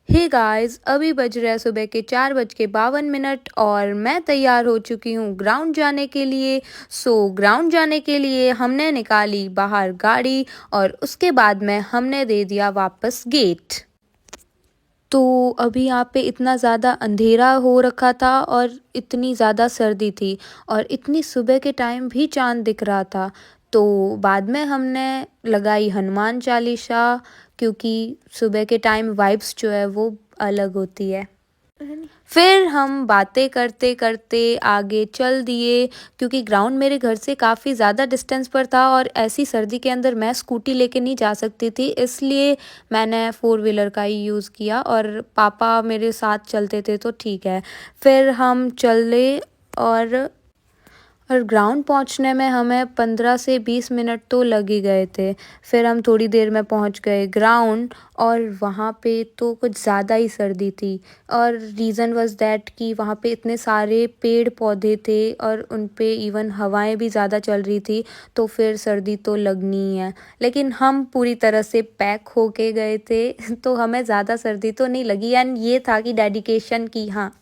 Hey guys, अभी बज रहे हैं सुबह के 4:52 और मैं तैयार हो चुकी हूँ ग्राउंड जाने के लिए। ग्राउंड जाने के लिए हमने निकाली बाहर गाड़ी और उसके बाद में हमने दे दिया वापस गेट। तो अभी यहाँ पे इतना ज़्यादा अंधेरा हो रखा था और इतनी ज़्यादा सर्दी थी और इतनी सुबह के टाइम भी चाँद दिख रहा था। तो बाद में हमने लगाई हनुमान चालीसा, क्योंकि सुबह के टाइम वाइब्स जो है वो अलग होती है। फिर हम बातें करते करते आगे चल दिए, क्योंकि ग्राउंड मेरे घर से काफ़ी ज़्यादा डिस्टेंस पर था और ऐसी सर्दी के अंदर मैं स्कूटी लेके नहीं जा सकती थी, इसलिए मैंने फोर व्हीलर का ही यूज़ किया और पापा मेरे साथ चलते थे तो ठीक है। फिर हम चले और ग्राउंड पहुंचने में हमें 15 से 20 मिनट तो लग ही गए थे। फिर हम थोड़ी देर में पहुंच गए ग्राउंड और वहाँ पे तो कुछ ज़्यादा ही सर्दी थी। और रीज़न वाज़ दैट कि वहाँ पे इतने सारे पेड़ पौधे थे और उन पे इवन हवाएं भी ज़्यादा चल रही थी, तो फिर सर्दी तो लगनी ही है। लेकिन हम पूरी तरह से पैक होके गए थे तो हमें ज़्यादा सर्दी तो नहीं लगी, एंड ये था कि डेडिकेशन की। हाँ,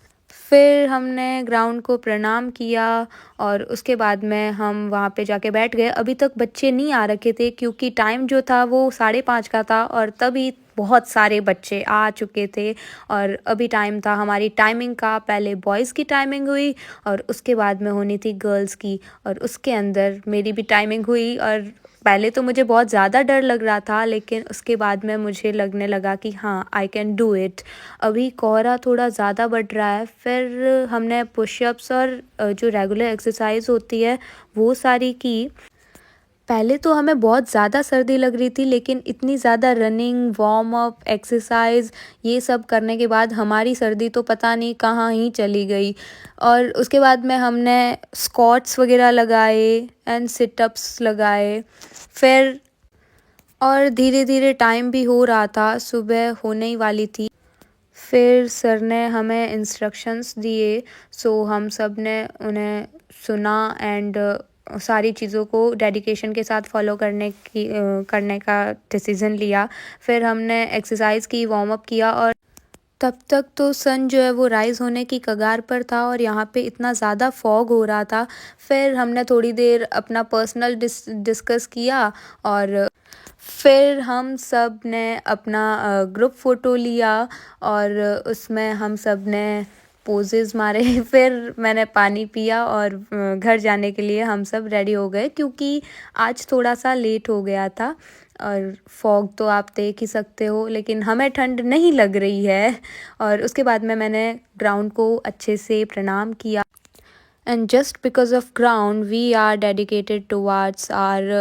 फिर हमने ग्राउंड को प्रणाम किया और उसके बाद में हम वहाँ पे जाके बैठ गए। अभी तक बच्चे नहीं आ रखे थे, क्योंकि टाइम जो था वो 5:30 का था और तभी बहुत सारे बच्चे आ चुके थे। और अभी टाइम था हमारी टाइमिंग का, पहले बॉयज़ की टाइमिंग हुई और उसके बाद में होनी थी गर्ल्स की, और उसके अंदर मेरी भी टाइमिंग हुई। और पहले तो मुझे बहुत ज़्यादा डर लग रहा था, लेकिन उसके बाद में मुझे लगने लगा कि हाँ, आई कैन डू इट। अभी कोहरा थोड़ा ज़्यादा बढ़ रहा है। फिर हमने पुशअप्स और जो रेगुलर एक्सरसाइज होती है वो सारी की। पहले तो हमें बहुत ज़्यादा सर्दी लग रही थी, लेकिन इतनी ज़्यादा रनिंग, वार्म अप, एक्सरसाइज ये सब करने के बाद हमारी सर्दी तो पता नहीं कहाँ ही चली गई। और उसके बाद में हमने स्क्वाट्स वगैरह लगाए एंड सिटअप्स लगाए। फिर और धीरे धीरे टाइम भी हो रहा था, सुबह होने ही वाली थी। फिर सर ने हमें इंस्ट्रक्शंस दिए, हम सब ने उन्हें सुना एंड सारी चीज़ों को डेडिकेशन के साथ फॉलो करने का डिसीज़न लिया। फिर हमने एक्सरसाइज की, वार्म अप किया और तब तक तो सन जो है वो राइज़ होने की कगार पर था और यहाँ पे इतना ज़्यादा फॉग हो रहा था। फिर हमने थोड़ी देर अपना पर्सनल डिस्कस किया और फिर हम सब ने अपना ग्रुप फ़ोटो लिया और उसमें हम सब ने पोजेस मारे। फिर मैंने पानी पिया और घर जाने के लिए हम सब रेडी हो गए, क्योंकि आज थोड़ा सा लेट हो गया था। और फॉग तो आप देख ही सकते हो, लेकिन हमें ठंड नहीं लग रही है। और उसके बाद में मैंने ग्राउंड को अच्छे से प्रणाम किया। And just because of ground we are dedicated towards our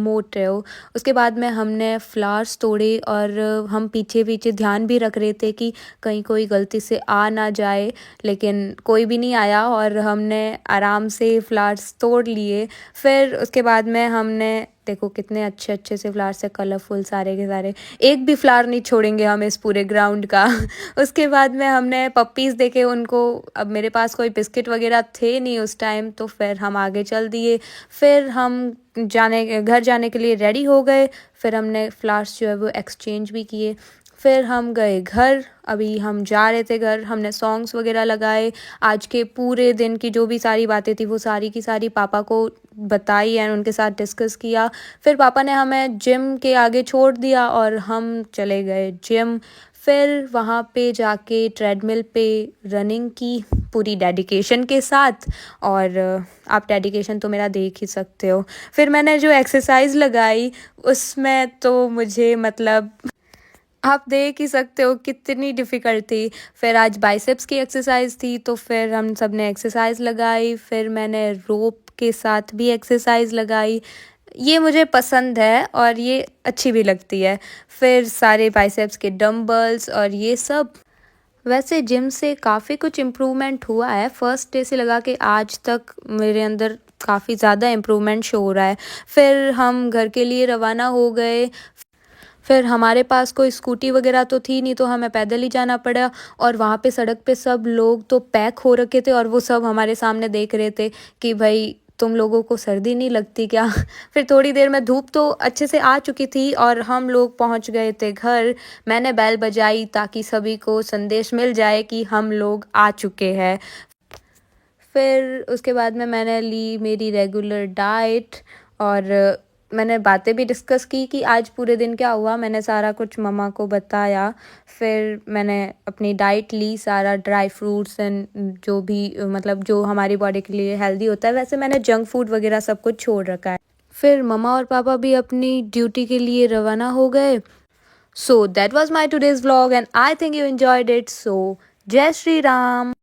motive। उसके बाद में हमने फ्लावर्स तोड़े और हम पीछे पीछे ध्यान भी रख रहे थे कि कहीं कोई गलती से आ ना जाए, लेकिन कोई भी नहीं आया और हमने आराम से फ्लावर्स तोड़ लिए। फिर उसके बाद में हमने, देखो कितने अच्छे अच्छे से फ्लावर्स है, कलरफुल सारे के सारे, एक भी फ्लावर नहीं छोड़ेंगे हम इस पूरे ग्राउंड का। उसके बाद में हमने पप्पीज़ देखे उनको। अब मेरे पास कोई बिस्किट वगैरह थे नहीं उस टाइम, तो फिर हम आगे चल दिए। फिर हम घर जाने के लिए रेडी हो गए। फिर हमने फ्लावर्स जो है वो एक्सचेंज भी किए। फिर हम गए घर। अभी हम जा रहे थे घर, हमने सॉन्ग्स वगैरह लगाए, आज के पूरे दिन की जो भी सारी बातें थी वो सारी की सारी पापा को बताई एंड उनके साथ डिस्कस किया। फिर पापा ने हमें जिम के आगे छोड़ दिया और हम चले गए जिम। फिर वहाँ पे जाके ट्रेडमिल पे रनिंग की पूरी डेडिकेशन के साथ, और आप डेडिकेशन तो मेरा देख ही सकते हो। फिर मैंने जो एक्सरसाइज लगाई उसमें तो मुझे, मतलब आप देख ही सकते हो कितनी डिफ़िकल्ट थी। फिर आज बाइसेप्स की एक्सरसाइज थी, तो फिर हम सब ने एक्सरसाइज लगाई। फिर मैंने रोप के साथ भी एक्सरसाइज लगाई। ये मुझे पसंद है और ये अच्छी भी लगती है। फिर सारे बाइसेप्स के डंबल्स और ये सब। वैसे जिम से काफ़ी कुछ इम्प्रूवमेंट हुआ है, फर्स्ट डे से लगा के आज तक मेरे अंदर काफ़ी ज़्यादा इम्प्रूवमेंट शो हो रहा है। फिर हम घर के लिए रवाना हो गए। फिर हमारे पास कोई स्कूटी वगैरह तो थी नहीं, तो हमें पैदल ही जाना पड़ा। और वहाँ पे सड़क पे सब लोग तो पैक हो रखे थे और वो सब हमारे सामने देख रहे थे कि भाई तुम लोगों को सर्दी नहीं लगती क्या? फिर थोड़ी देर में धूप तो अच्छे से आ चुकी थी और हम लोग पहुँच गए थे घर। मैंने बेल बजाई ताकि सभी को संदेश मिल जाए कि हम लोग आ चुके हैं। फिर उसके बाद में मैंने ली मेरी रेगुलर डाइट और मैंने बातें भी डिस्कस की कि आज पूरे दिन क्या हुआ। मैंने सारा कुछ मम्मा को बताया। फिर मैंने अपनी डाइट ली, सारा ड्राई फ्रूट्स एंड जो भी मतलब जो हमारी बॉडी के लिए हेल्दी होता है, वैसे मैंने जंक फूड वगैरह सब कुछ छोड़ रखा है। फिर मम्मा और पापा भी अपनी ड्यूटी के लिए रवाना हो गए। So that was my today's vlog and I think you enjoyed it. So जय श्री राम।